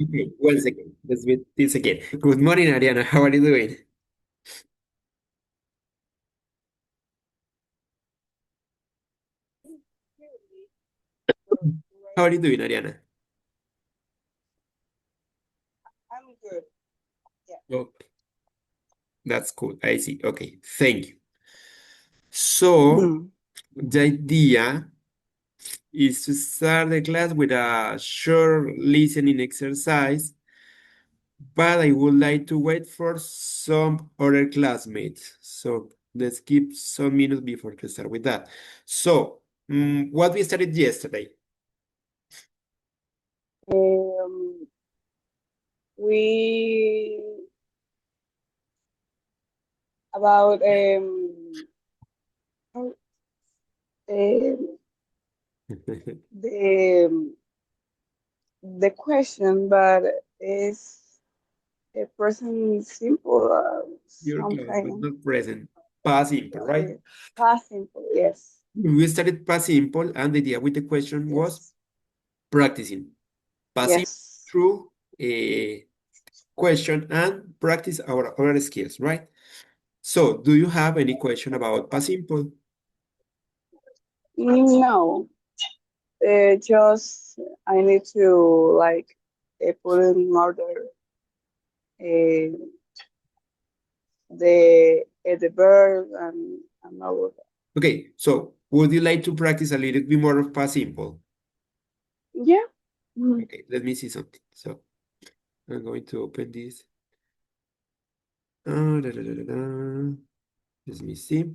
Okay, once again, let's do this again. Good morning, Ariana. How are you doing? How are you doing, Ariana? I'm good. Yeah. Okay, that's cool. I see. Okay, thank you. So, Hmm. the idea is to start the class with a short listening exercise, but I would like to wait for some other classmates. So, let's keep some minutes before to start with that. So, what we started yesterday? Um, we about how- um the the question, but is a present simple You're close, but something not present. Past simple, right? past simple. Yes. We started past simple, and the idea with the question was Yes. practicing past simple Yes. through a question and practice our other skills, right? So, do you have any question about past simple? No. Just I need to like put in order uh, the verb and all of that. Okay, so would you like to practice a little bit more of past simple? Yeah. Mhm. Okay, let me see something. So, I'm going to open this. Da, da, da, da, da. Let me see.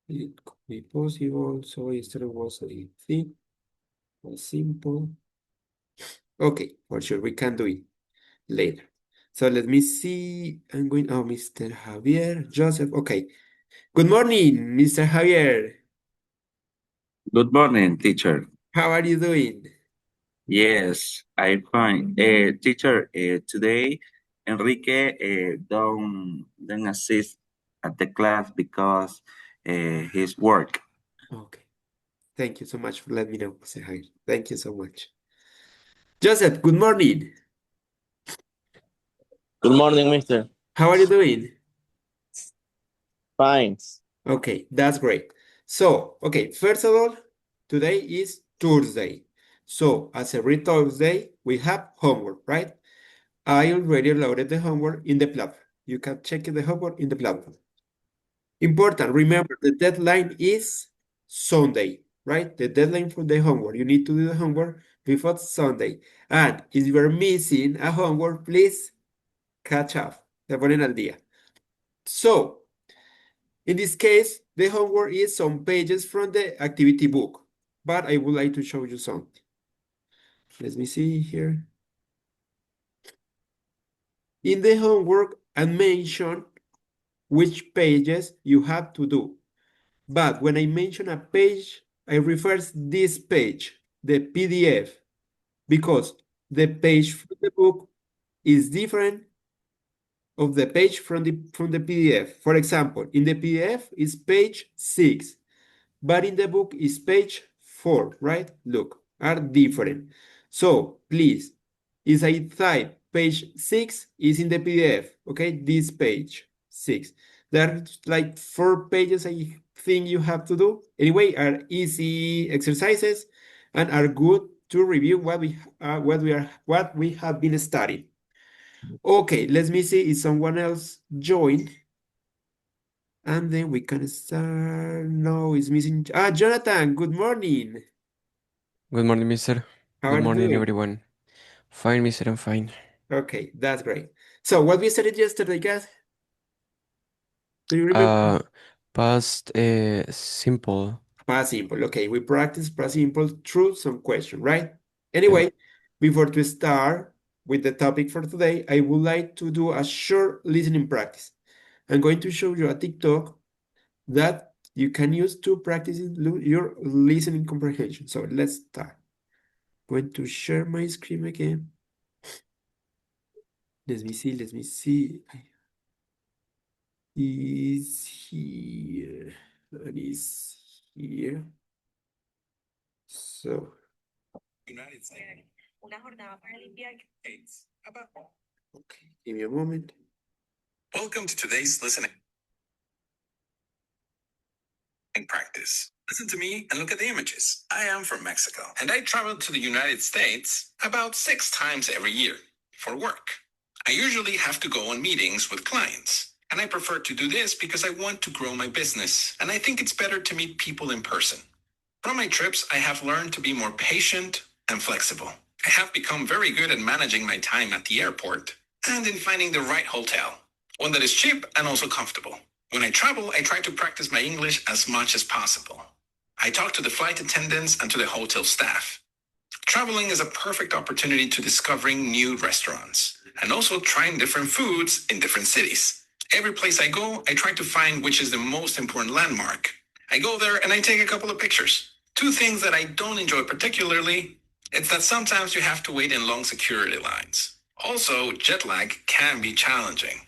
It could be possible. So, yesterday was a thing, was simple. Okay, for sure, we can do it later. So let me see. I'm going. Oh, Mr. Javier, Joseph. Okay. Good morning, Mr. Javier. Good morning, teacher. How are you doing? Yes, I'm fine. Teacher, today Enrique don't assist at the class because his work. Okay. Thank you so much for letting me know, Mr. Javier. Thank you so much. Joseph, good morning. Good morning, mister. How are you doing? Fine. Okay, that's great. So, okay, first of all, today is Thursday. So, as every Thursday, we have homework, right? I already loaded the homework in the platform. You can check the homework in the platform. Important, remember the deadline is Sunday, right? The deadline for the homework. You need to do the homework before Sunday. And if you are missing a homework, please catch up. Se ponen al día. So, in this case, the homework is some pages from the activity book, but I would like to show you something. Let me see here. In the homework, I mention which pages you have to do. But when I mention a page, I refer this page, the PDF, because the page from the book is different of the page from the PDF. For example, in the PDF is page 6, but in the book is page 4, right? Look, are different. So please, if I type page 6 is in the PDF, okay? This page 6. There's like 4 pages I think you have to do. Anyway, are easy exercises and are good to review what we have been studying. Okay, let me see if someone else joined. And then we can start. No, it's missing. Ah, Jonathan, good morning. Good morning, mister. How Good are you morning, doing? everyone. Fine, mister, I'm fine. Okay, that's great. So, what we studied yesterday, guys? Do you remember? Uh, past simple. Past simple. Okay, we practice past simple through some question, right? Yeah. Anyway, before to start with the topic for today, I would like to do a short listening practice. I'm going to show you a TikTok that you can use to practice your listening comprehension. So let's start. Going to share my screen again. Let me see. Is here. That is here. So, Okay, give me a moment. Welcome to today's listening practice. Listen to me and look at the images. I am from Mexico, and I travel to the United States about 6 times every year for work. I usually have to go on meetings with clients, and I prefer to do this because I want to grow my business, and I think it's better to meet people in person. From my trips, I have learned to be more patient and flexible. I have become very good at managing my time at the airport and in finding the right hotel, one that is cheap and also comfortable. When I travel, I try to practice my English as much as possible. I talk to the flight attendants and to the hotel staff. Traveling is a perfect opportunity to discovering new restaurants and also trying different foods in different cities. Every place I go, I try to find which is the most important landmark. I go there and I take a couple of pictures. 2 things that I don't enjoy particularly, it's that sometimes you have to wait in long security lines. Also, jet lag can be challenging.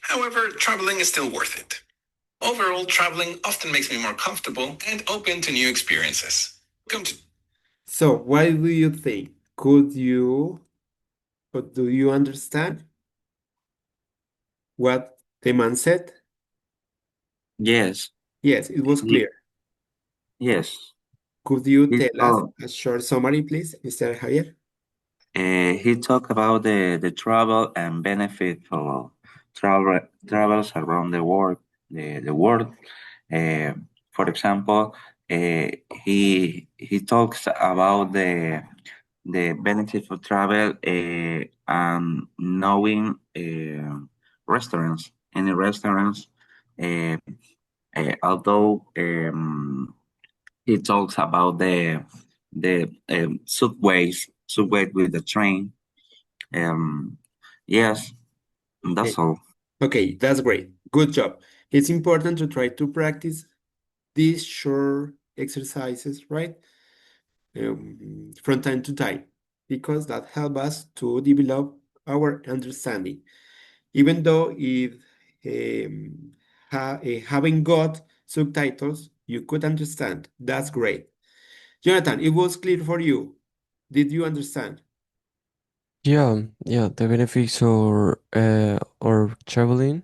However, traveling is still worth it. Overall, traveling often makes me more comfortable and open to new experiences. Come to So, what do you think? Could you, or do you understand what the man said? Yes, Yes, it was he, clear. yes. Could you He tell us talked, a short summary, please, Mr. Javier? he talked about the travel and benefit for travels around the world. Uh, for example, he talks about the benefit for travel and knowing restaurants, any restaurants. Uh, although he talks about the subway with the train. Um, yes, Okay. that's all. Okay, that's great. Good job. It's important to try to practice these short exercises, right? From time to time, because that help us to develop our understanding. Even though if having got subtitles, you could understand. That's great. Jonathan, it was clear for you. Did you understand? Yeah, yeah, the benefits or traveling,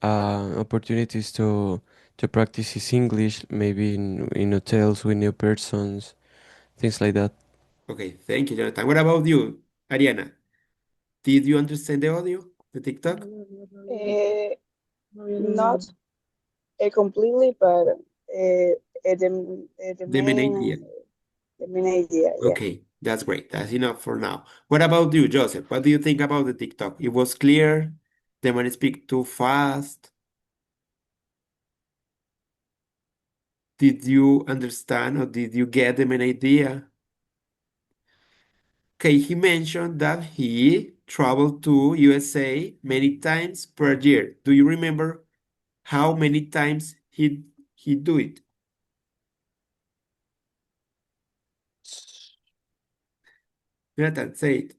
opportunities to practice his English, maybe in hotels with new persons, things like that. Okay, thank you, Jonathan. What about you, Ariana? Did you understand the audio, the TikTok? Not completely, but the The main idea. main idea, yeah. Okay, that's great. That's enough for now. What about you, Joseph? What do you think about the TikTok? It was clear? The man speak too fast? Did you understand or did you get the main idea? Okay, he mentioned that he traveled to USA many times per year. Do you remember how many times he do it? Jonathan, say it.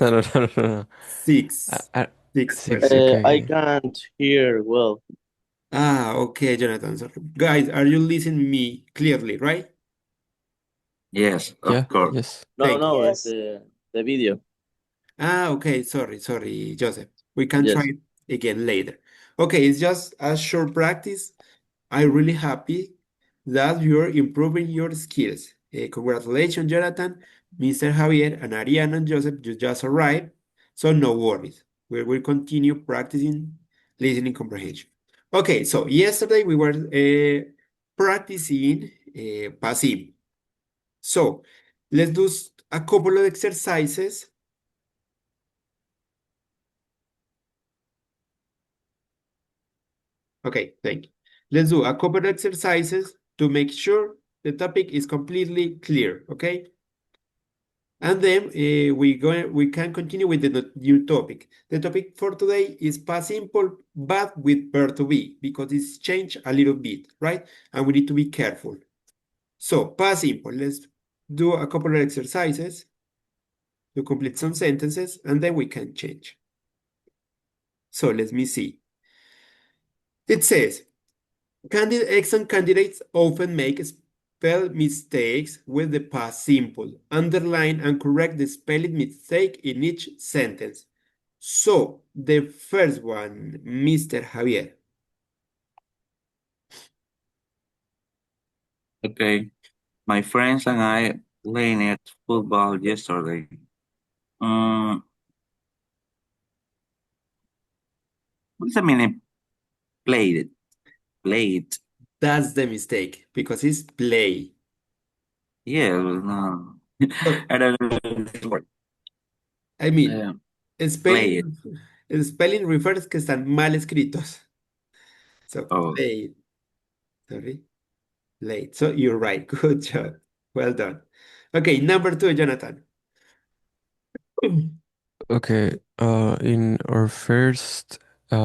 No, no, no, no, no. Six. I, 6, Six. I okay. can't hear well. Ah, okay, Jonathan. Sorry. Guys, are you listening me clearly, right? Yes, Yeah, of course. yes. No, Thank you. no, Yes. the video. Ah, okay. Sorry, Joseph. We can try Yes. it again later. Okay, it's just a short practice. I'm really happy that you're improving your skills. Congratulations, Jonathan, Mr. Javier, and Ariana and Joseph. You just arrived, so no worries. We will continue practicing listening comprehension. Okay, so yesterday we were practicing passive. So let's do a couple of exercises. Okay, thank you. Let's do a couple of exercises to make sure the topic is completely clear, okay? And then we can continue with the new topic. The topic for today is past simple, but with verb to be, because it's changed a little bit, right? And we need to be careful. So past simple, let's do a couple of exercises to complete some sentences, and then we can change. So let me see. It says, excellent candidates often make spell mistakes with the past simple. Underline and correct the spelling mistake in each sentence. So, the first one, Mr. Javier. Okay. My friends and I played football yesterday. Um, what's the meaning? Played. Played. That's the mistake because it's play. Yeah, no. So, I don't know this word. I mean, Uh, el played. spelling, el spelling refers que están mal escritos. So, Oh, play. Sorry. Late. So you're right. Good job. Well done. Okay, number two, Jonathan. Okay, in our first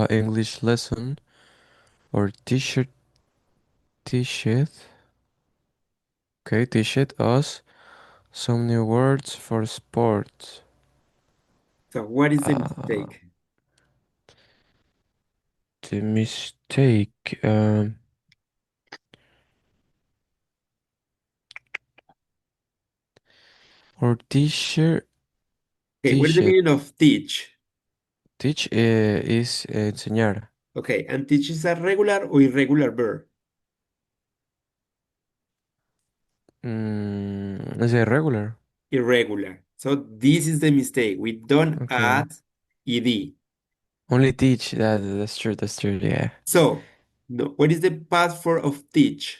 English lesson, our teacher, okay, teached us some new words for sports. So what is the Uh, mistake? the mistake, our teacher Okay, what is the teached meaning of teach? teach is enseñar. Okay, and teach is a regular or irregular verb? Is it regular? Irregular. So this is the mistake. We don't Okay. add ed. Only teach. That's true. That's true. Yeah. So, no, what is the past form of teach?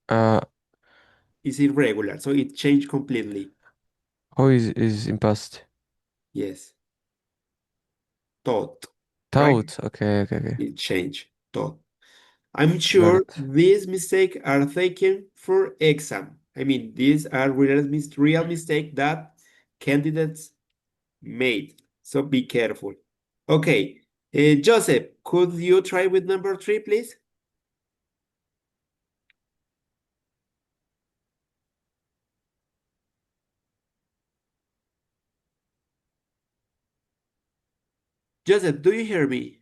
Uh, It's irregular, so it changed completely. how is in past? Yes, taught, right? Taught. Okay. Okay. Okay. It changed, taught. I'm Got sure it. these mistakes are taken for exam. I mean, these are real mistake that candidates made. So be careful. Okay, Joseph, could you try with number three, please? Joseph, do you hear me?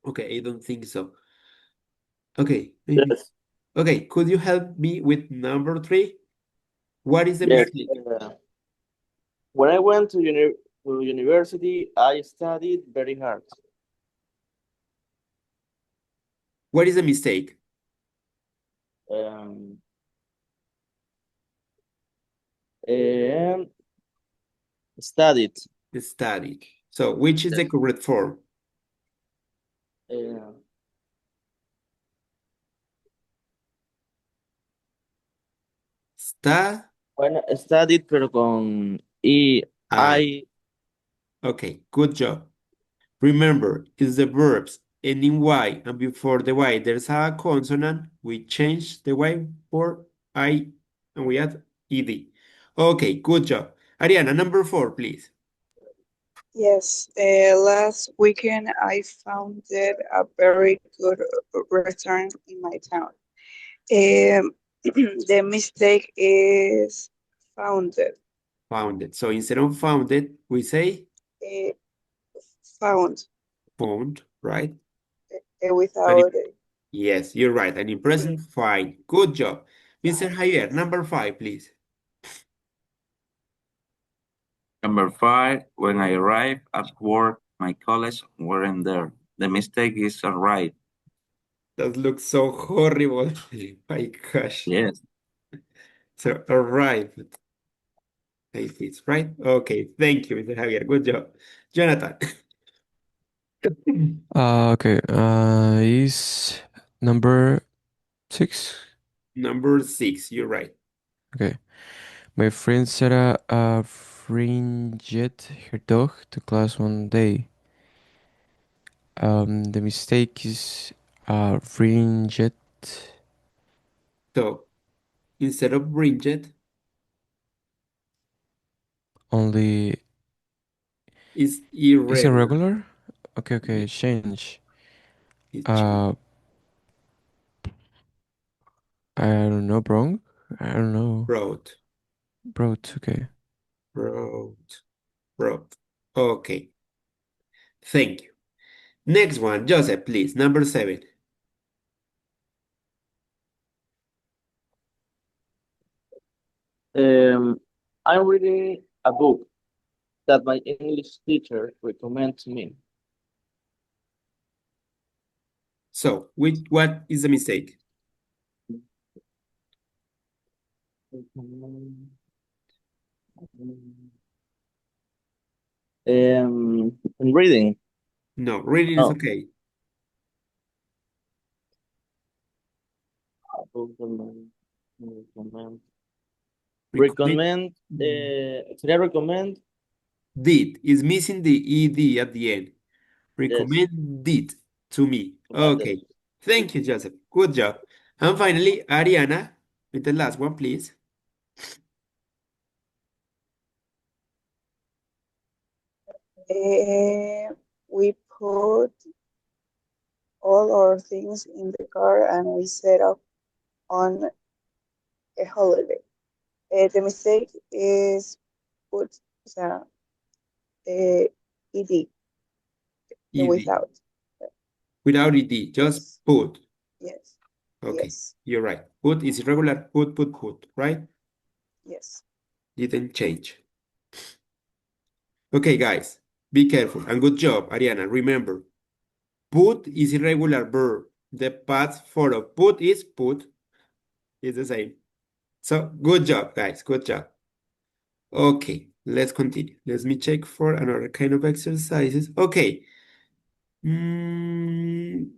Okay, I don't think so. Okay, maybe. Yes, Okay, could you help me with number three? What is the yes. mistake? When I went to university, I studied very hard. What is the mistake? Um, and studied. Study. So, which is the Yes. correct form? Uh, Sta. when I studied, pero con I, Ah, okay, good job. Remember, it's the verbs ending Y, and before the Y there's a consonant. We change the Y for I, and we add ed. Okay, good job. Ariana, number four, please. Yes, last weekend I found it a very good restaurant in my town. The mistake is founded. Founded. So instead of founded, we say Uh, found found, right? And without yes, you're right. And in present, fine. Good job. Mr. Javier, number five, please. number 5. When I arrived at work, my colleagues weren't there. The mistake is arrived. That looks so horrible. My gosh. Yes. So arrived. I it's right. Okay, thank you, Mr. Javier. Good job. Jonathan. Okay. Is number 6. Number six, you're right. Okay. My friend Sarah bringed her dog to class one day. The mistake is bringed So instead of Bridget, only it's is irregular. irregular. Okay. Yeah, Okay. Change. it's Uh, I don't know. Wrong. I don't know. Wrote. Wrote, okay. Wrote. Wrote. Okay. Thank you. Next one, Joseph, please. Number 7. I'm reading a book that my English teacher recommended to me. So, what is the mistake? In reading. No, reading is Oh. okay. Recommend. Should I recommend? Did is missing the ed at the end. Yes. Recommended to me. Recommended. Okay. Thank you, Joseph. Good job. And finally, Ariana, with the last one, please. We put all our things in the car and we set off on a holiday. The mistake is put ed, Ed. without. Without ed, just Yes. put. Yes. Okay, Yes. you're right. Put is irregular. Put, right? Yes. Didn't change. Okay, guys, be careful and good job, Ariana. Remember, put is irregular verb. The past form of put is put. It's the same. So, good job, guys. Good job. Okay, let's continue. Let me check for another kind of exercises. Okay. Mm,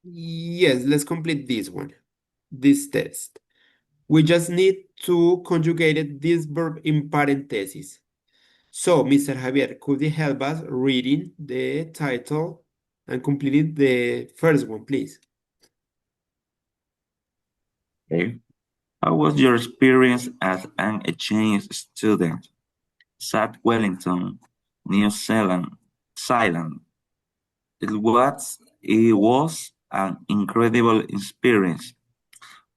yes, let's complete this one, this test. We just need to conjugate this verb in parentheses. So, Mr. Javier, could you help us reading the title and completing the first one, please? Okay. How was your experience as an exchange student? At Wellington, New Zealand. It was an incredible experience.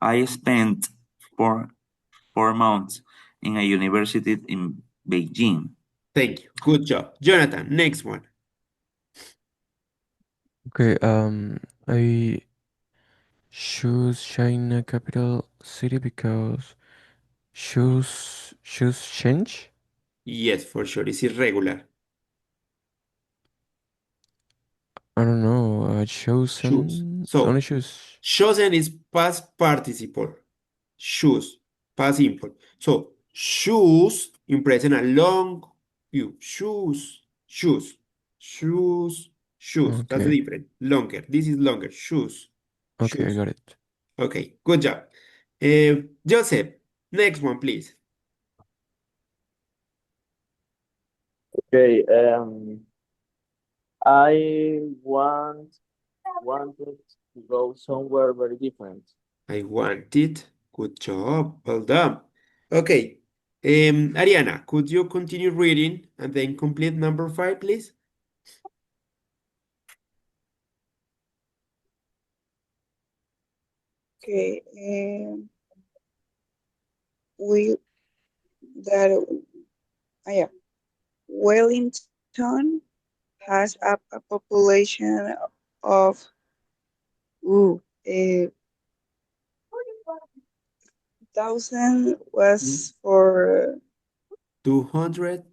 I spent four months in a university in Beijing. Thank you. Good job. Jonathan, next one. Okay, I choose China capital city because shoes change. Yes, for sure. It's irregular. I don't know. Shoes. Chosen only So, shoes. chosen is past participle. Shoes, past simple. So, shoes in present a long view. Shoes. That's the Okay, difference. Longer. This is longer. Shoes. okay, I Shoes. got it. Okay, good job. Joseph, next one, please. Okay. I wanted to go somewhere very different. I want it. Good job. Well done. Okay. Ariana, could you continue reading and then complete number 5, please? Okay. We that yeah. Wellington has a population of ooh, 1,000 was for 200,000.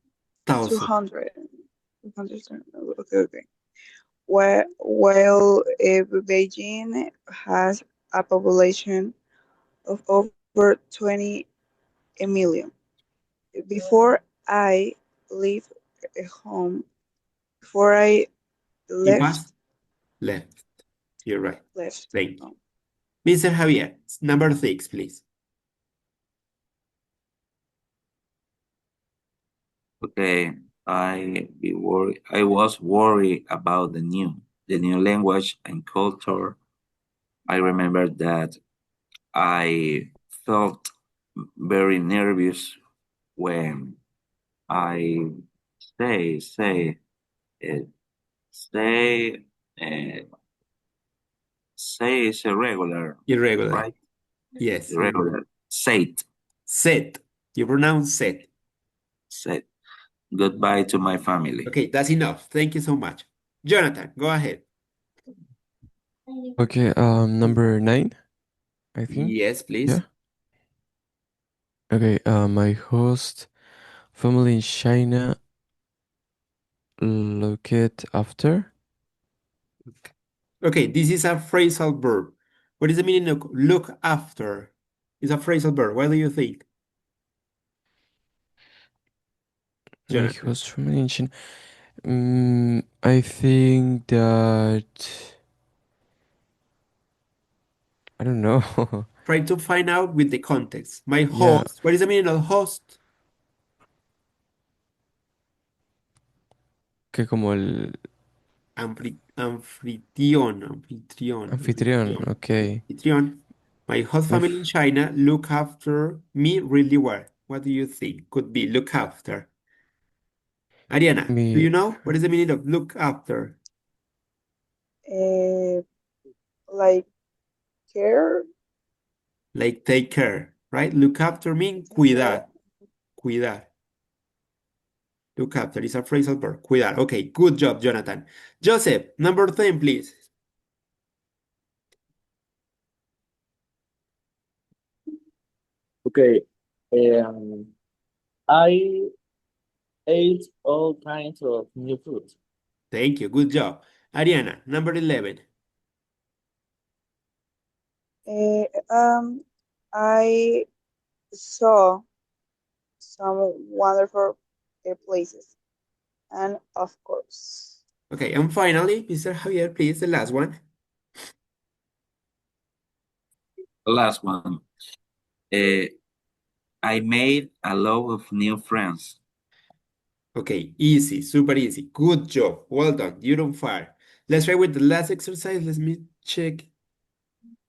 200. 200. Okay. While Beijing has a population of over 20 million. Before I leave home, before I You left passed? Left. You're right. left Thank you. home. Mr. Javier, number 6, please. Okay, I was worried about the new language and culture. I remember that I felt very nervous when I say uh, say uh, Say is irregular, Irregular. right? Yes. Irregular. Said. Set. You pronounce set. Said. Goodbye to my family. Okay, that's enough. Thank you so much. Jonathan, go ahead. Okay, number 9, I think. Yes, please. Yeah. Okay, my host family in China looked after. Okay, this is a phrasal verb. What is the meaning of look after? It's a phrasal verb. What do you think, My Jonathan? host family in China. I think that I don't know. Try to find out with the context. My Yeah, host. What is the meaning of host? que como el Anfitrión. anfitrión. Okay. Anfitrión. My host My family in f China look after me really well. What do you think? Could be look after. Ariana, do me you know what is the meaning of look after? Uh, like care, Like take care, right? Look after mean take care. cuidar. Cuidar. Look after is a phrasal verb. Cuidar. Okay, good job, Jonathan. Joseph, number 10, please. Okay. I ate all kinds of new food. Thank you. Good job. Ariana, number 11. I saw some wonderful places, and of course, Okay, and finally, Mr. Javier, please, the last one. The last one. I made a lot of new friends. Okay, easy, super easy. Good job. Well done. You're on fire. Let's try with the last exercise. Let me check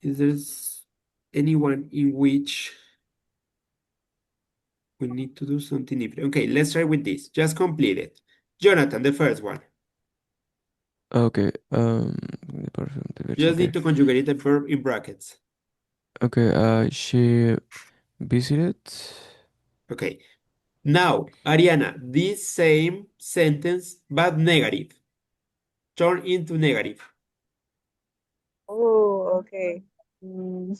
if there's anyone in which we need to do something different. Okay, let's try with this. Just complete it. Jonathan, the first one. okay. The perfume de You just okay. need to conjugate the verb in brackets. Okay. She visited. Okay. Now, Ariana, this same sentence, but negative. Turn into negative. oh, okay. Mm,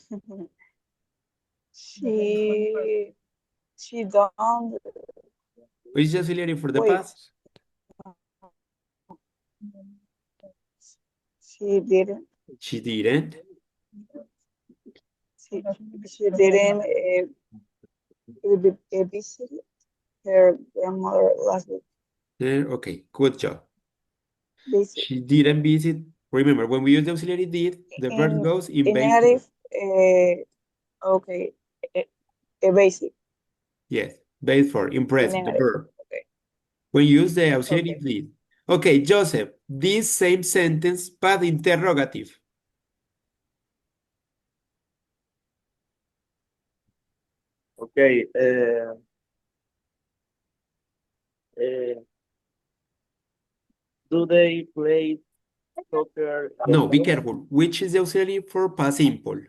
she she don't Which is auxiliary for the wait. past? She didn't. She didn't. She, she didn't visit her grandmother last week. Okay, good job. Visit. She didn't visit. Remember, when we use the auxiliary did, the verb goes in In base negative, form. okay, a basic. Yes, base form, In impressive, the negative. verb. Okay. When you use the auxiliary Okay. did. Okay, Joseph, this same sentence, but interrogative. Okay. Uh, do they play soccer? No, be yesterday? careful. Which is the auxiliary for past simple?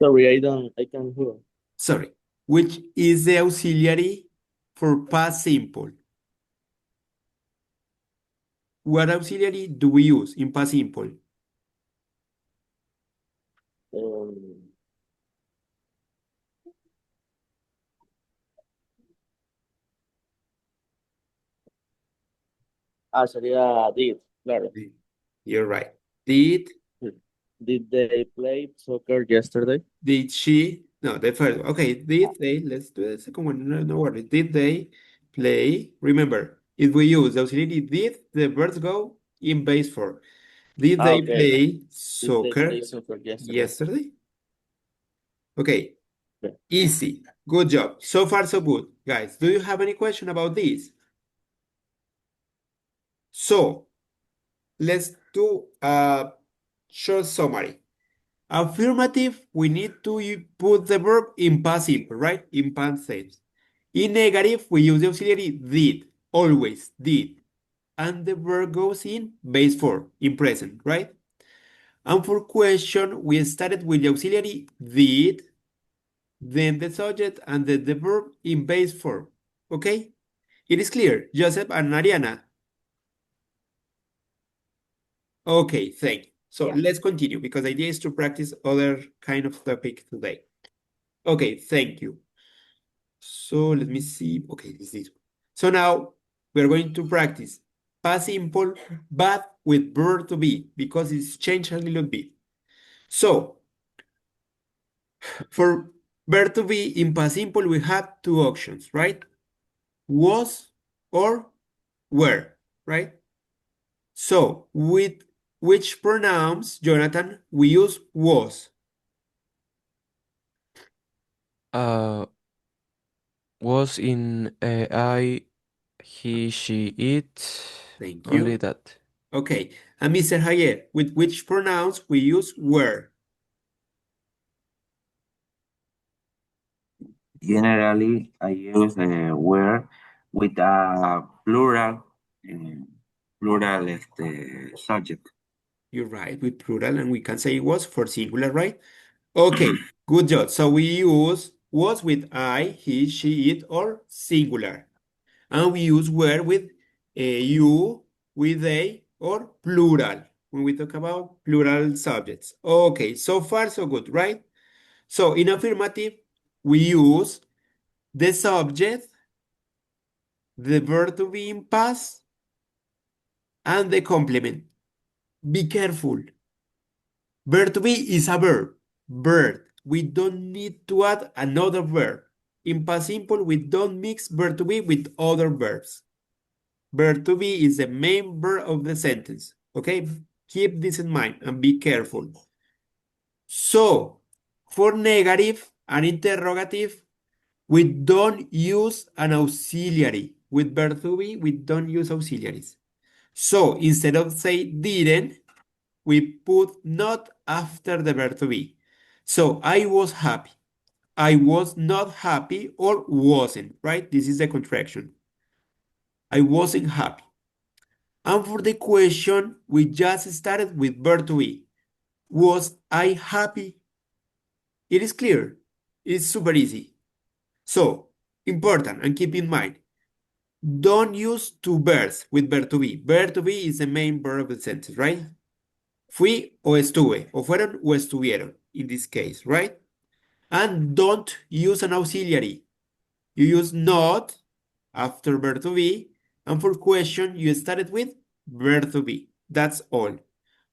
Sorry, I can't hear. Sorry. Which is the auxiliary for past simple? What auxiliary do we use in past simple? Um, sería did, claro. You're right. Did Did they play soccer yesterday? she? No, the first one. Okay, did they? Let's do the second one. No, no worries. Did they play? Remember, if we use the auxiliary did, the verbs go in base form. Did they Okay. play Did they soccer play soccer yesterday? yesterday? Okay, Okay. easy. Good job. So far, so good. Guys, do you have any question about this? So, let's do a short summary. Affirmative, we need to put the verb in past simple, right? In past tense. In negative, we use the auxiliary did, always did. And the verb goes in base form, in present, right? And for question, we started with the auxiliary did, then the subject, and then the verb in base form. Okay? It is clear, Joseph and Ariana. Okay, thank you. So Yeah. let's continue because the idea is to practice other kind of topic today. Okay, thank you. So let me see. Okay, this is one. So now we're going to practice past simple, but with verb to be because it's changed a little bit. So for verb to be in past simple, we have two options, right? Was or were, right? So with which pronouns, Jonathan, we use was? Uh, was in I, he, she, it. Thank Only you. that. Okay. And Mr. Javier, with which pronouns we use were? Generally, I use where with a plural subject. You're right, with plural, and we can say it was for singular, right? Okay, good job. So we use was with I, he, she, it, or singular. And we use were with you, with they, or plural, when we talk about plural subjects. Okay, so far so good, right? So in affirmative, we use the subject, the verb to be in past, and the complement. Be careful. Verb to be is a verb. Verb. We don't need to add another verb. In past simple, we don't mix verb to be with other verbs. Verb to be is the main verb of the sentence. Okay? Keep this in mind and be careful. So, for negative and interrogative, we don't use an auxiliary. With verb to be, we don't use auxiliaries. So, instead of say didn't, we put not after the verb to be. So I was happy. I was not happy or wasn't, right? This is the contraction. I wasn't happy. And for the question, we just started with verb to be. Was I happy? It is clear. It's super easy. So, important and keep in mind, don't use two verbs with verb to be. Verb to be is the main verb of the sentence, right? Fui o estuve, o fueron o estuvieron, in this case, right? And don't use an auxiliary. You use not after verb to be, and for question, you started with verb to be. That's all.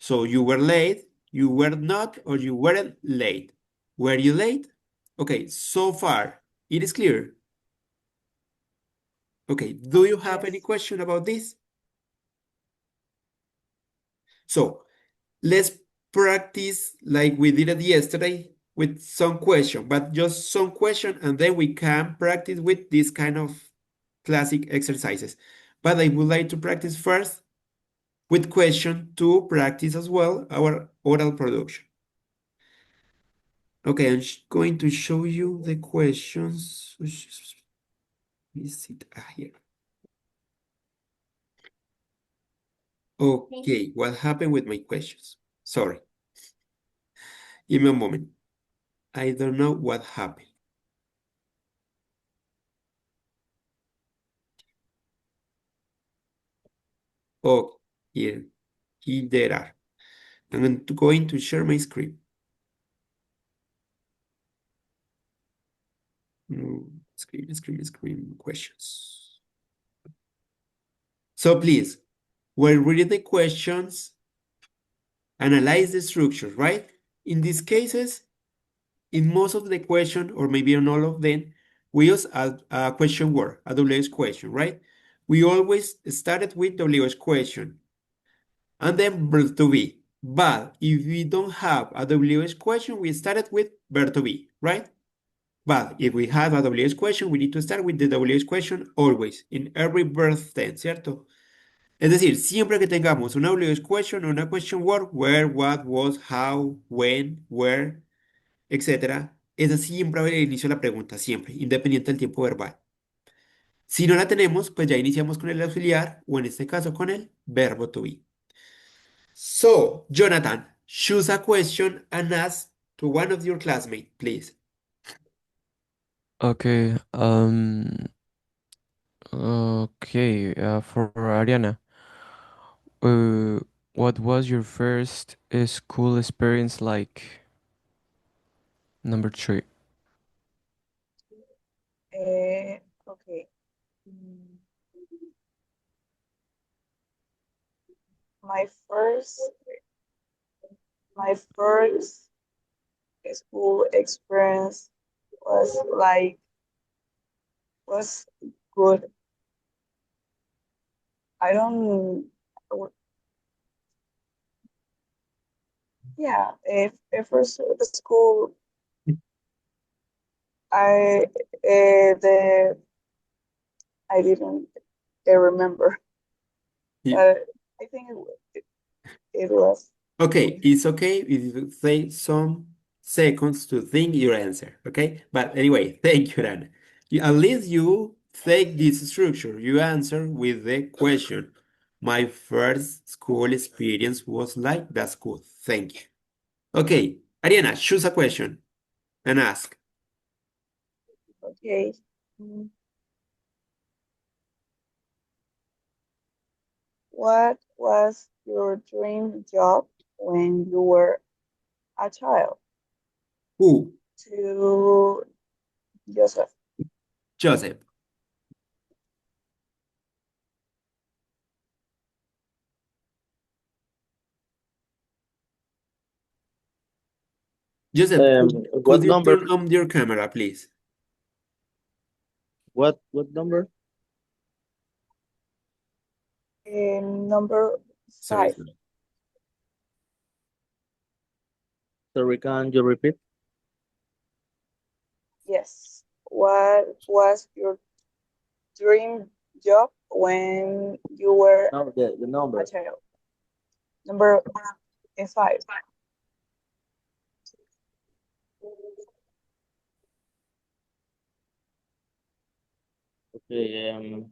So you were late, you were not, or you weren't late. Were you late? Okay, so far, it is clear. Okay, do you have any Yes. question about this? So let's practice like we did it yesterday with some question, but just some question, and then we can practice with this kind of classic exercises. But I would like to practice first with question to practice as well our oral production. Okay, I'm going to show you the questions. Let me see here. Okay, what happened with my questions? Sorry. Give me a moment. I don't know what happened. Oh, here there are. I'm going to share my screen. Screen questions. So please, while reading the questions, analyze the structure, right? In these cases, in most of the question, or maybe in all of them, we use a question word, a WH question, right? We always started with WH question and then verb to be. But if we don't have a WH question, we started with verb to be, right? But if we have a WH question, we need to start with the WH question always, in every verb tense, ¿cierto? Es decir, siempre que tengamos una WH question o una question word, where, what, was, how, when, where, etcétera, esa siempre va a ir al inicio de la pregunta, siempre, independiente del tiempo verbal. Si no la tenemos, pues ya iniciamos con el auxiliar o en este caso con el verbo to be. So, Jonathan, choose a question and ask to one of your classmates, please. Okay. Okay. For Ariana, uh, what was your first school experience like? Number three. Okay. Mm, My first, my first school experience was was good. I don't, yeah. If first the school, I the I didn't remember, Yeah. but I think it was Okay, good. it's okay if you take some seconds to think your answer, okay? But anyway, thank you, Rana. At least you take this structure. You answer with the question. My first school experience was like that's good. Thank you. Okay, Ariana, choose a question and ask. Okay. Mm, What was your dream job when you were a child? Who? To Joseph. Joseph. Joseph, could What you number? turn on your camera, please? What number? Number Sorry, 5. sorry. Sorry, can you repeat? Yes. What was your dream job when you were No, the a number. child? Number 5. Okay.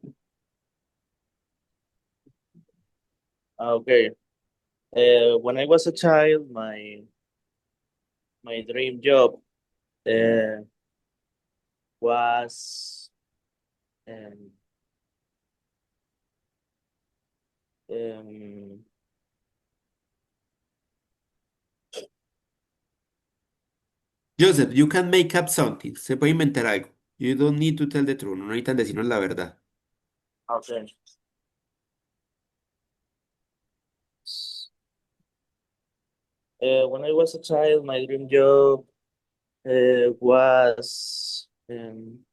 Okay. When I was a child, my dream job uh, was um, um, Joseph, you can make up something. Se puede inventar algo. You don't need to tell the truth. No necesitan decirnos la verdad. okay. When I was a child, my dream job was an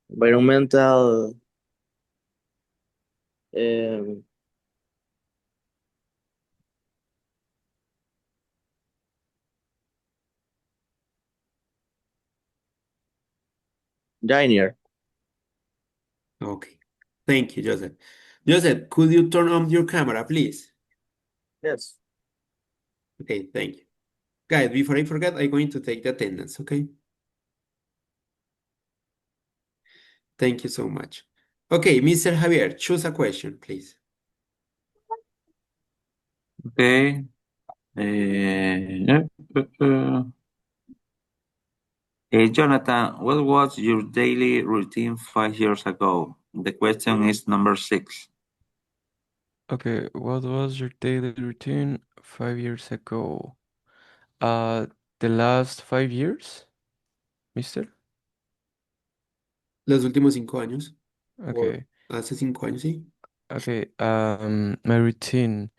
environmental um, engineer. Okay. Thank you, Joseph. Joseph, could you turn on your camera, please? Yes. Okay, thank you. Guys, before I forget, I'm going to take the attendance, okay? Thank you so much. Okay, Mr. Javier, choose a question, please. Okay. Uh, uh, uh, Jonathan, what was your daily routine 5 years ago? The question is number 6. Okay. What was your daily routine 5 years ago? Uh, the last 5 years, mister? Los últimos 5 años, o Okay. hace 5 años, sí. Okay. My routine.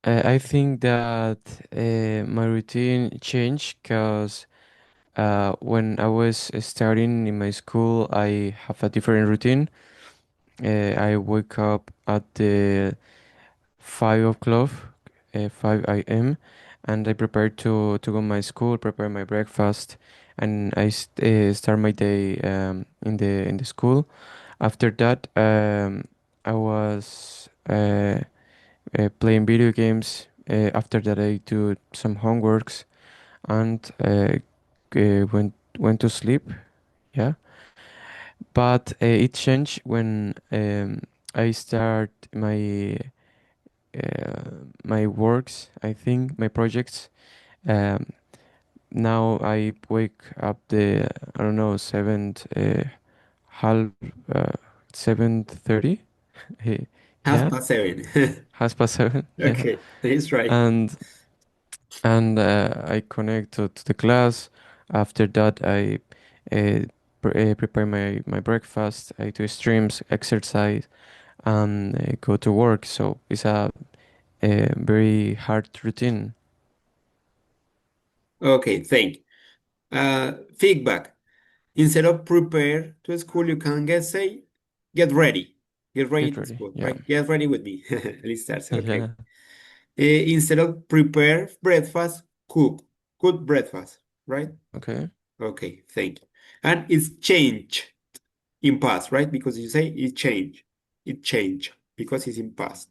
I think that my routine changed because when I was starting in my school, I have a different routine. I wake up at the 5 o'clock, 5 a.m., and I prepare to go my school, prepare my breakfast, and I start my day in the school. After that, I was playing video games after that, I do some homeworks and went to sleep. Yeah, but it changed when I start my works. I think my projects. Um, Now I wake up I don't know, half, 7:30. Half Yeah, past seven. 7:30. Yeah, Okay, that's right. and I connect to the class. After that, I prepare my breakfast. I do streams, exercise, and go to work. So it's a very hard routine. Okay, thank you. Feedback. Instead of prepare to school, you can say, get ready. Get ready Get to ready. school, Yeah, right? Get ready with me. At least that's okay. yeah, Instead of prepare breakfast, cook. Cook breakfast, right? okay. Okay, thank you. And it's change in past, right? Because you say it change. It change because it's in past.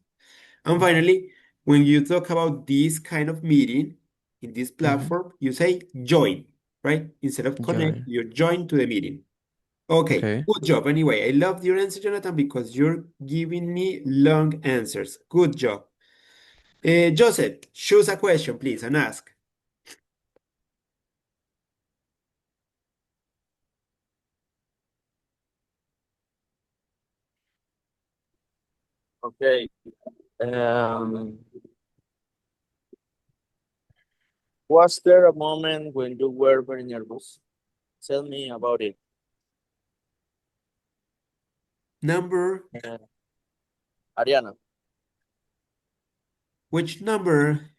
And finally, when you talk about this kind of meeting in this Mm-hmm. platform, you say join, right? Instead of connect, Join. you join to the meeting. Okay, Okay. good job. Anyway, I loved your answer, Jonathan, because you're giving me long answers. Good job. Joseph, choose a question, please, and ask. Okay. Um, was there a moment when you were very nervous? Tell me about it. Number, Uh, Ariana, which number,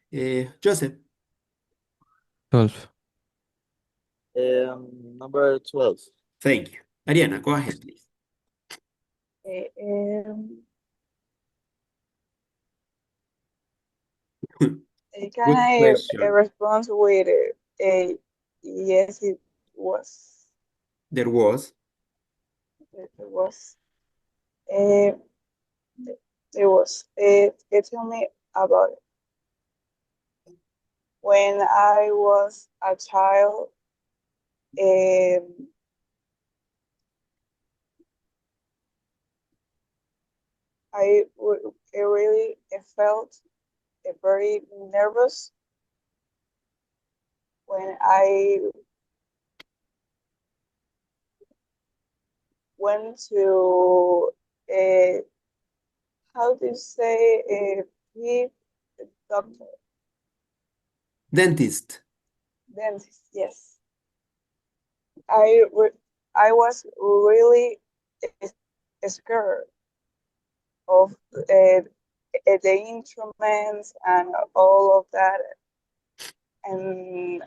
Joseph? 12. number 12. Thank you. Ariana, go ahead, please. Okay, can Good I question. respond with a yes, it was. There was. It was. Uh, it was. Tell me about it. When I was a child, um, I really felt very nervous when I went to a, how do you say, a pig doctor, Dentist. dentist, yes. I, I was really scared of the instruments and all of that, and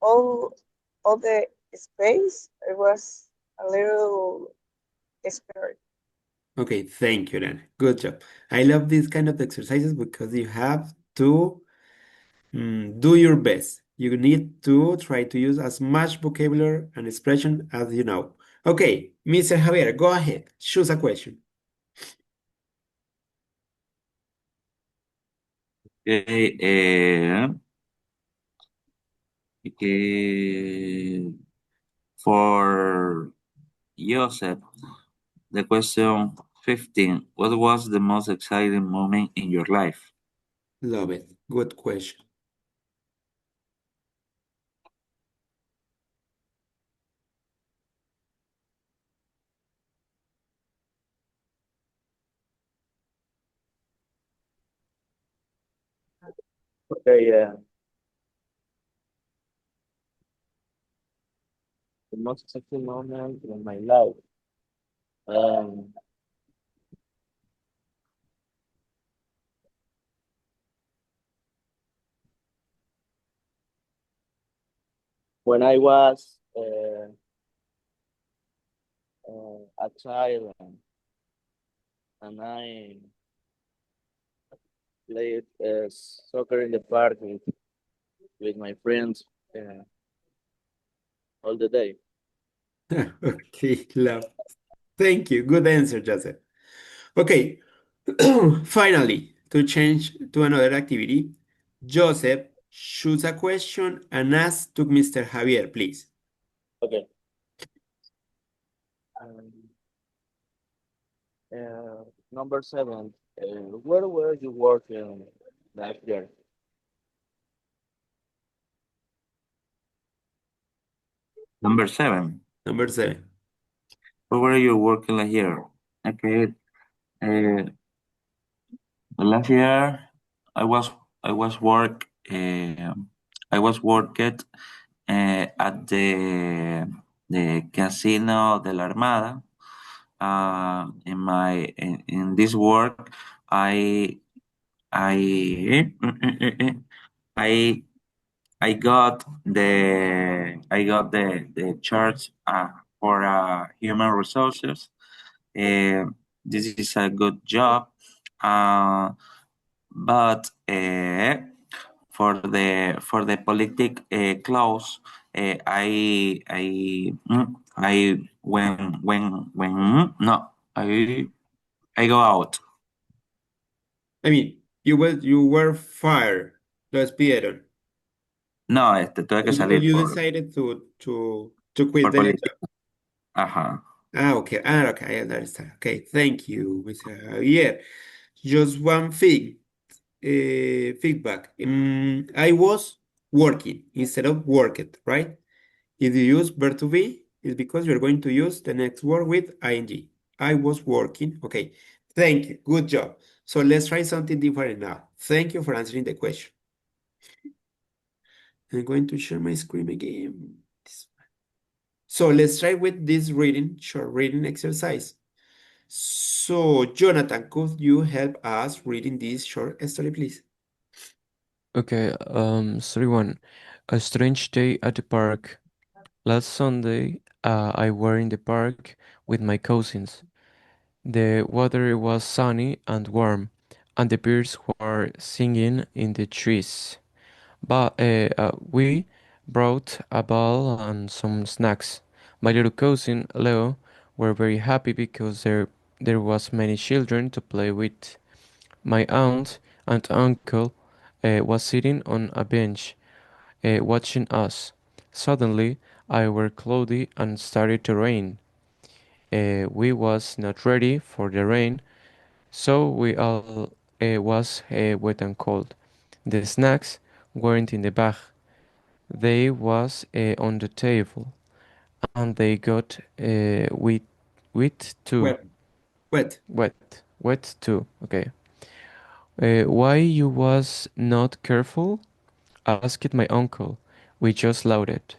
all the space. It was a little scary. Okay, thank you, then. Good job. I love these kind of exercises because you have to do your best. You need to try to use as much vocabulary and expression as you know. Okay, Mr. Javier, go ahead. Choose a question. Okay, okay. For Joseph, the question 15. What was the most exciting moment in your life? Love it. Good question. Okay, yeah. The most exciting moment in my life. Um, when I was a child and I played soccer in the park with my friends all the day. Okay, love. Thank you. Good answer, Joseph. Okay, finally, to change to another activity. Joseph, choose a question and ask to Mr. Javier, please. Okay. Um, Number 7. Where were you working last year? Number 7. Number 7. Where were you working last year? Okay. Last year I was I was work I was worked at the Casino de la Armada. In this work, I I I I got the charge for human resources. This is a good job, uh, but for the politic clause, I no I go out. I mean, you were fired. Lo despidieron. No, tuve que Because salir you decided to quit por the política. job. Ajá. Okay. Okay, I understand. Okay, thank you, Mr. Javier. Just one thing, feedback. I was working instead of worked, right? If you use verb to be, it's because you're going to use the next word with ing. I was working. Okay, thank you. Good job. So let's try something different now. Thank you for answering the question. I'm going to share my screen again. So let's try with this short reading exercise. So, Jonathan, could you help us reading this short story, please? Okay, story 1. A strange day at the park. Last Sunday, I were in the park with my cousins. The weather was sunny and warm, and the birds were singing in the trees. But we brought a ball and some snacks. My little cousin Leo were very happy because there was many children to play with. My aunt and uncle was sitting on a bench watching us. Suddenly, I were cloudy and started to rain. We was not ready for the rain, so we all was wet and cold. The snacks weren't in the bag. They was on the table, and they got wet too. Well, wet. Wet too. Okay. Why you was not careful? Asked my uncle. We just laughed.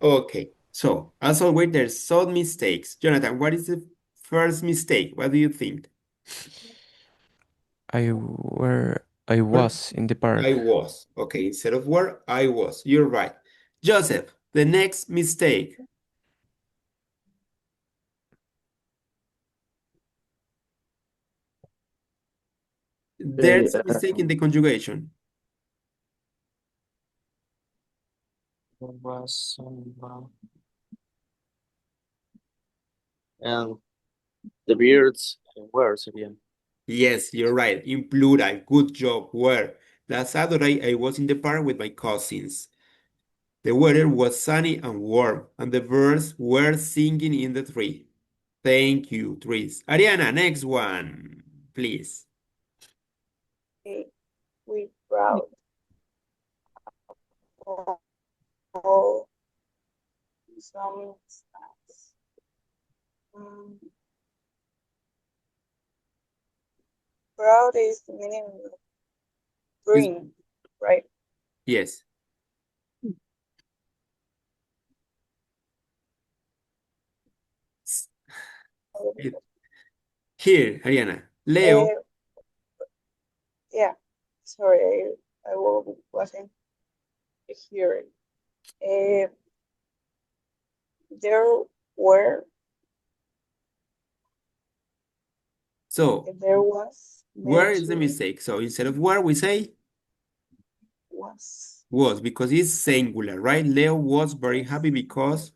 Okay. So, as always, there's some mistakes. Jonathan, what is the first mistake? What do you think? I Where? was in the I park. was. Okay, instead of where, I was. You're right. Joseph, the next mistake. There's a mistake in the conjugation. Was and the beards were again. Yes, you're right. In plural. Good job. Where? Last Saturday, I was in the park with my cousins. The weather was sunny and warm, and the birds were singing in the tree. Thank you, trees. Ariana, next one, please. Okay, we brought all some snacks. Um, Proud is the meaning of bring, right? Yes. It- Here, Ariana. Leo. Uh, yeah, sorry, I wasn't hearing. Uh, there were, So, there was where is the nature mistake? So, instead of where, we say was. was because it's singular, right? Leo was very happy because.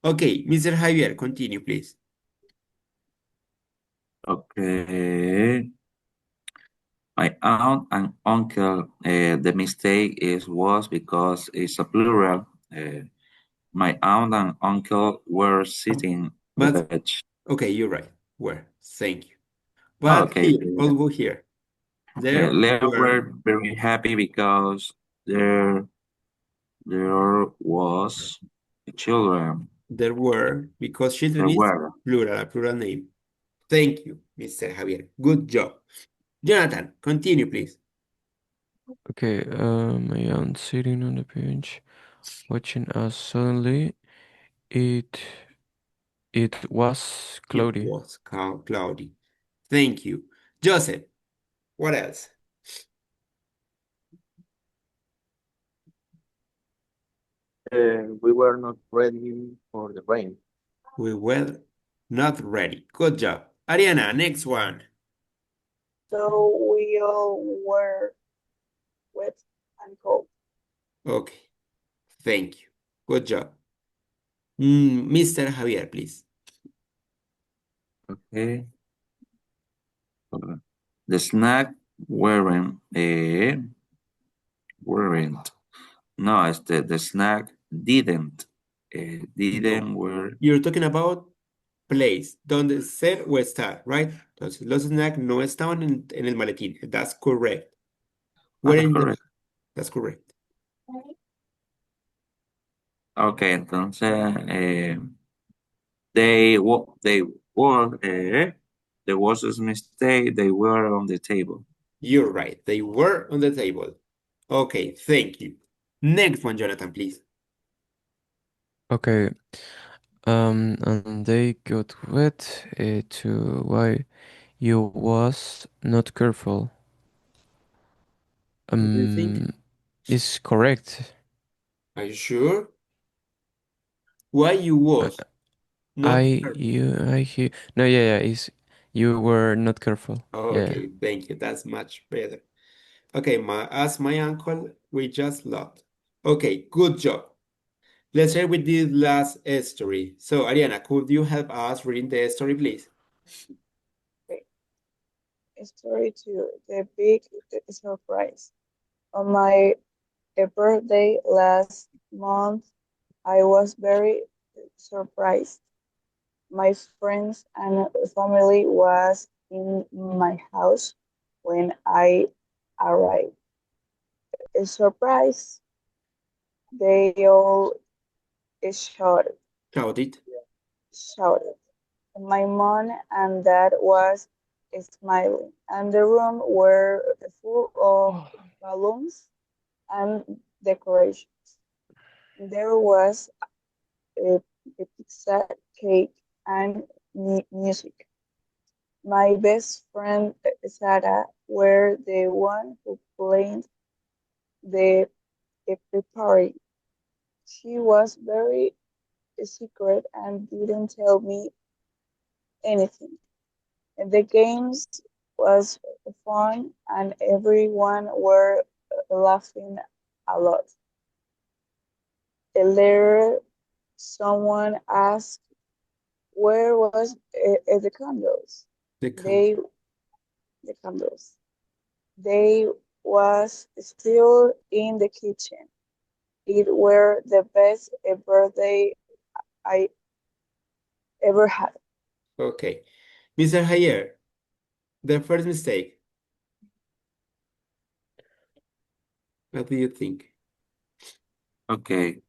Okay, Mr. Javier, continue, please. Okay. My aunt and uncle, the mistake was because it's a plural. My aunt and uncle were sitting on the But bench. okay, you're right. Where? Thank you. Oh, But okay. here, also here, there They were, were very happy because there was children. because children There is were. plural, a plural name. Thank you, Mr. Javier. Good job. Jonathan, continue, please. Okay, my aunt sitting on the bench watching us. Suddenly, it it was It cloudy. was cloudy. Thank you. Joseph, what else? We were not ready for the rain. We were not ready. Good job. Ariana, next one. So we all were wet and cold. Okay, thank you. Good job. Mr. Javier, please. Okay. The snack weren't. No, the snack didn't. No. Didn't wear. You're talking about place, donde ser o estar, right? Entonces, los snacks no estaban en el maletín. That's correct. Were in the, Correct. that's correct. Okay, entonces they were there was a mistake. They were on the table. You're right. They were on the table. Okay, thank you. Next one, Jonathan, please. Okay, and they got wet to why you was not careful. What do you think? Is correct. Are you sure? Why you was not careful? I hear. No, yeah, yeah. Is you were not careful. Yeah. Okay, thank you. That's much better. Okay, as my uncle, we just loved. Okay, good job. Let's start with this last story. So, Ariana, could you help us reading the story, please? Okay. Story 2, the big surprise. On my birthday last month, I was very surprised. My friends and family was in my house when I arrived. A surprise, they all shouted, Clouded. shouted. My mom and dad was smiling, and the room were full of balloons and decorations. There was a, a pizza, cake, and music. My best friend Sarah were the one who planned the preparing. She was very secret and didn't tell me anything. And the games was fun and everyone were laughing a lot. Later, someone asked, "Where was the candles?" The They, the candles. They was still in the kitchen. It were the best birthday I ever had. Okay. Mr. Javier, the first mistake. What do you think? Okay.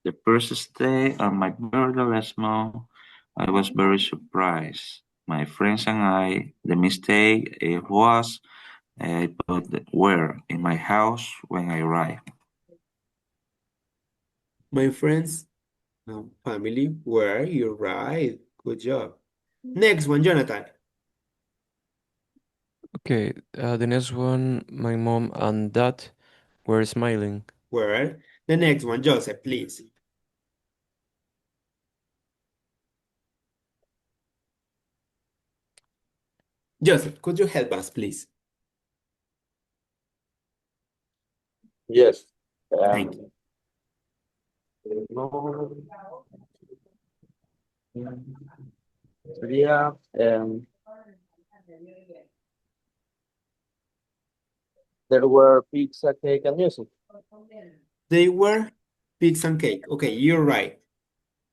The first day on my birthday last month, I was very surprised. My friends and I, the mistake was I put the where in my house when I arrived. My friends family were, you're right. Good job. Next one, Jonathan. Okay. The next one, my mom and dad were smiling. Were. The next one, Joseph, please. Joseph, could you help us, please? Yes. Thank you. No, sería There were pizza, cake, and music. They were pigs and cake. Okay, you're right.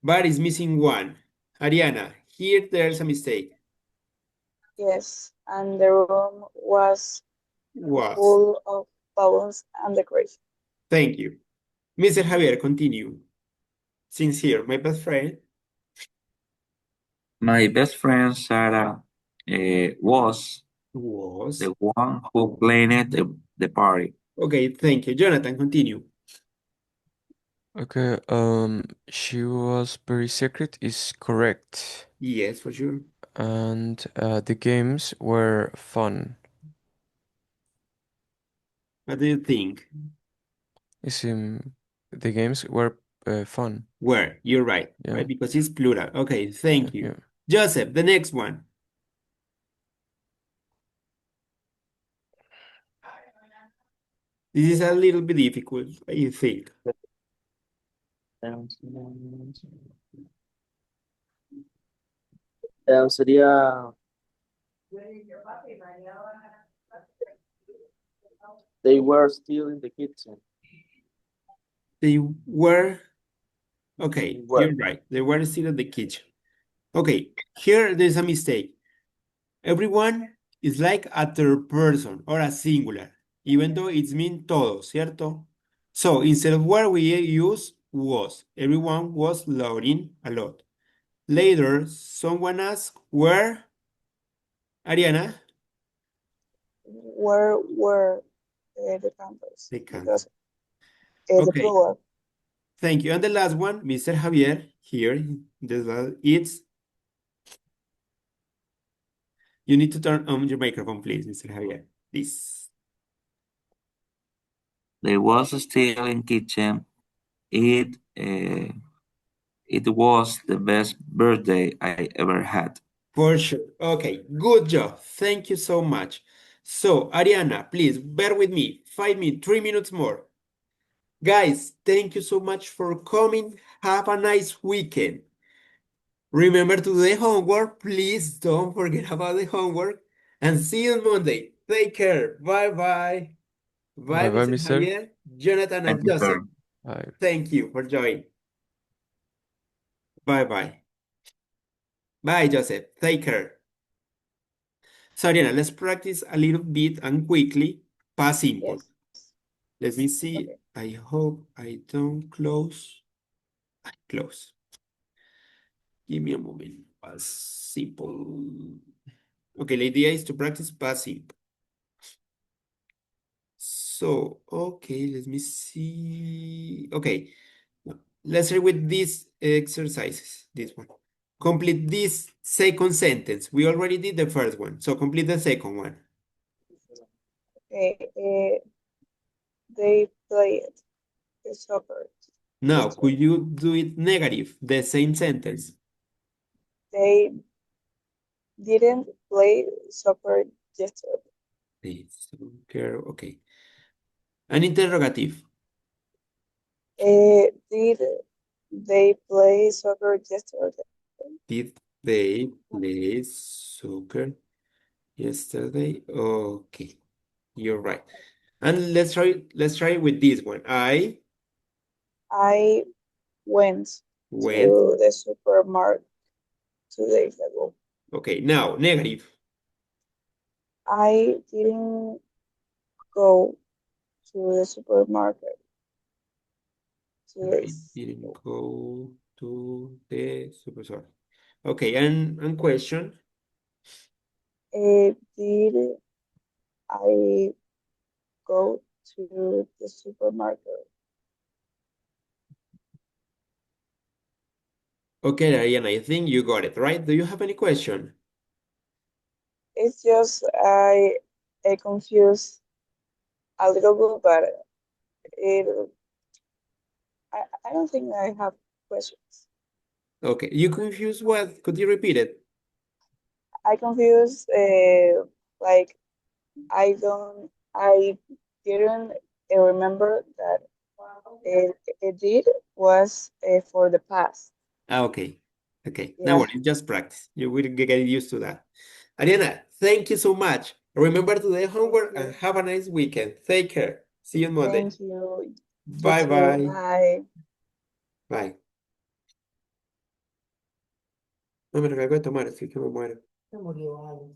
But it's missing one. Ariana, here there's a mistake. Yes, and the room was Was. full of balloons and decoration. Thank you. Mr. Javier, continue. Sincere, my best friend. My best friend Sarah was Was. the one who planned the party. Okay, thank you. Jonathan, continue. Okay, she was very secret is correct. Yes, for sure. And the games were fun. What do you think? Is the games were fun. Where? You're right, Yeah. right? Because it's plural. Okay, thank you. Yeah. Joseph, the next one. This is a little bit difficult, I think. Sería. They were still in the kitchen. They were, okay, They were. you're right. They were still in the kitchen. Okay, here there's a mistake. Everyone is like a third person or a singular, even though it's mean todos, ¿cierto? So instead of where we use was. Everyone was learning a lot. Later, someone asked where, Ariana? Where were the candles? The candles. Because the Okay. plural. Thank you. And the last one, Mr. Javier, here, it's, you need to turn on your microphone, please, Mr. Javier. Please. They was still in kitchen. It was the best birthday I ever had. For sure. Okay, good job. Thank you so much. So, Ariana, please bear with me. 3 minutes more. Guys, thank you so much for coming. Have a nice weekend. Remember to do the homework. Please don't forget about the homework. And see you on Monday. Take care. Bye-bye. Bye, Bye-bye, Mr. mister. Javier, Jonathan, Thank and you, Joseph. sir. Bye. Thank you for joining. Bye-bye. Bye, Joseph. Take care. So, Ariana, let's practice a little bit and quickly. Past simple. Yes. Let me see. Okay. I hope I don't close. I close. Give me a moment. Past simple. Okay, the idea is to practice past simple. So, okay, let me see. Okay, let's start with these exercises. This one. Complete this second sentence. We already did the first one, so complete the second one. Okay. They played the soccer. Now, yesterday. could you do it negative, the same sentence? They didn't play soccer yesterday. Soccer, okay. An interrogative. Did they play soccer yesterday? Did they play soccer yesterday? Okay, you're right. And let's try with this one. I I went went. to the supermarket 2 days ago. Okay, now negative. I didn't go to the supermarket I 2 days didn't ago. go to the superstore. Okay, and question. Did I go to the supermarket? Okay, Ariana, I think you got it, right? Do you have any question? It's just I confused a little bit, but it I don't think I have questions. Okay, you confused what? Could you repeat it? I confused like I didn't remember that it did was for the past. Okay, okay. Yeah. No worries, just practice. You will get used to that. Ariana, thank you so much. Remember to do the homework and have a nice weekend. Take care. See you on Monday. Thank you. You Bye too. bye. Bye. Bye. No me lo acabo de tomar, así que me muero. Se murió algo.